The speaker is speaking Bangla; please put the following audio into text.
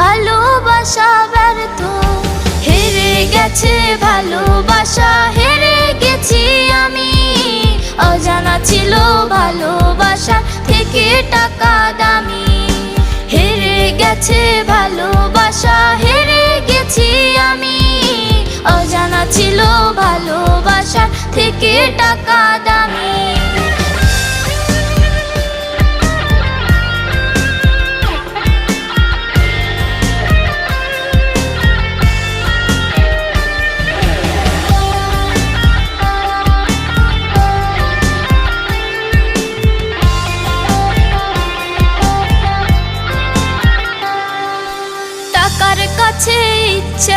ভালোবাসা ব্যর্থ, হেরে গেছে ভালোবাসা, হেরে গেছি আমি। অজানা ছিল ভালোবাসা থেকে টাকা দামি, হেরে গেছে ভালোবাসা, হেরে গেছি আমি। অজানা ছিল ভালোবাসা থেকে টাকা দামি। টাকার কাছে ইচ্ছে